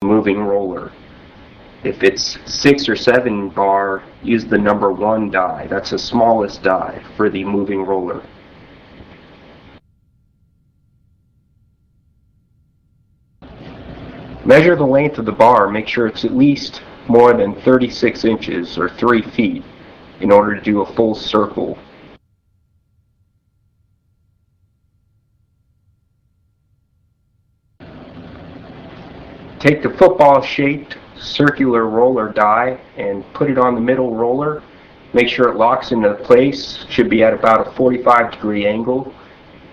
moving roller. If it's 6 or 7 bar, use the number 1 die. That's the smallest die for the moving roller. Measure the length of the bar. Make sure it's at least more than 36 inches or 3 feet in order to do a full circle. Take the football-shaped circular roller die and put it on the middle roller. Make sure it locks into place. Should be at about a 45-degree angle.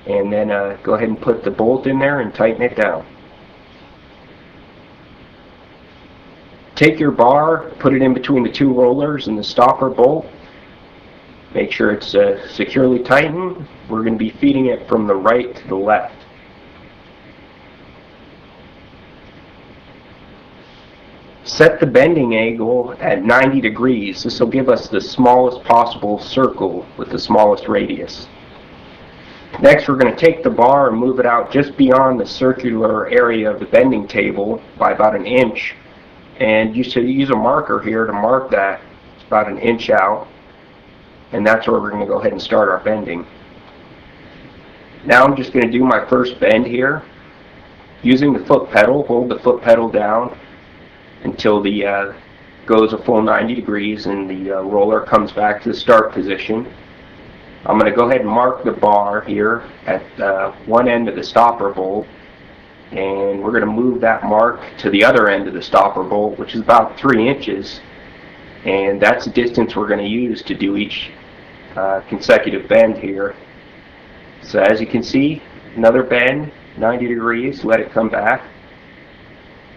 And then go ahead and put the bolt in there and tighten it down. Take your bar, put it in between the 2 rollers and the stopper bolt. Make sure it's securely tightened. We're going to be feeding it from the right to the left. Set the bending angle at 90 degrees. This will give us the smallest possible circle with the smallest radius. Next, we're going to take the bar and move it out just beyond the circular area of the bending table by about 1 inch. And you should use a marker here to mark that. It's about 1 inch out. And that's where we're going to go ahead and start our bending. Now I'm just going to do my first bend here. Using the foot pedal, hold the foot pedal down until the goes a full 90 degrees and the roller comes back to the start position. I'm going to go ahead and mark the bar here at one end of the stopper bolt, and we're going to move that mark to the other end of the stopper bolt, which is about 3 inches, and that's the distance we're going to use to do each consecutive bend here. So as you can see, another bend, 90 degrees, let it come back.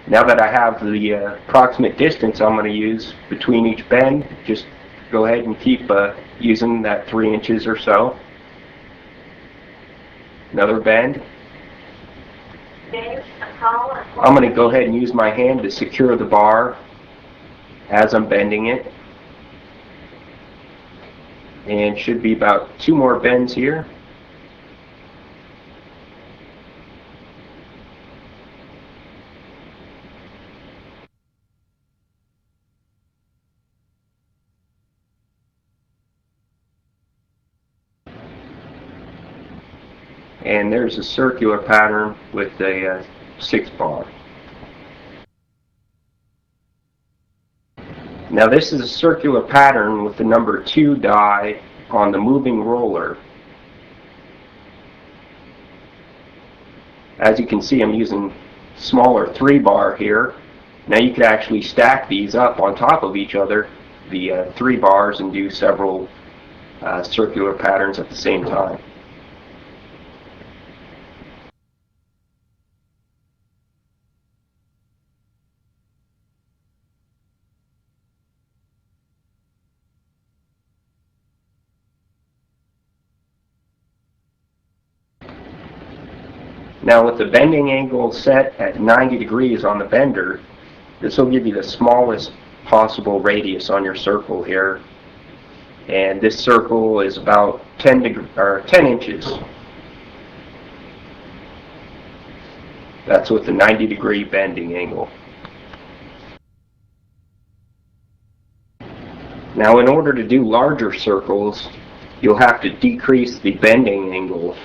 Now that I have the approximate distance I'm going to use between each bend, just go ahead and keep using that 3 inches or so. Another bend. I'm going to go ahead and use my hand to secure the bar as I'm bending it. And should be about 2 more bends here. And there's a circular pattern with a 6 bar. Now this is a circular pattern with the number 2 die on the moving roller. As you can see, I'm using smaller 3 bar here. Now you could actually stack these up on top of each other, the 3 bars, and do several circular patterns at the same time. Now with the bending angle set at 90 degrees on the bender, this will give you the smallest possible radius on your circle here. And this circle is about 10 inches. That's with the 90-degree bending angle. Now in order to do larger circles, you'll have to decrease the bending angle.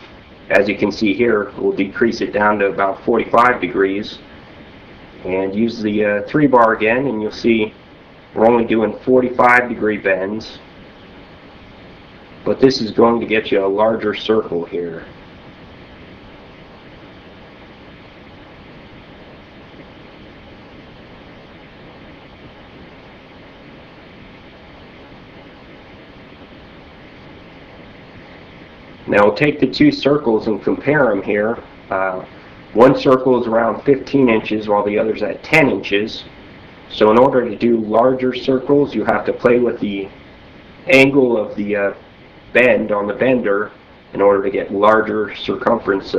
As you can see here, we'll decrease it down to about 45 degrees and use the 3 bar again, and you'll see we're only doing 45-degree bends, but this is going to get you a larger circle here. Now we'll take the 2 circles and compare them here. One circle is around 15 inches while the other's at 10 inches. So in order to do larger circles, you have to play with the angle of the bend on the bender in order to get larger circumference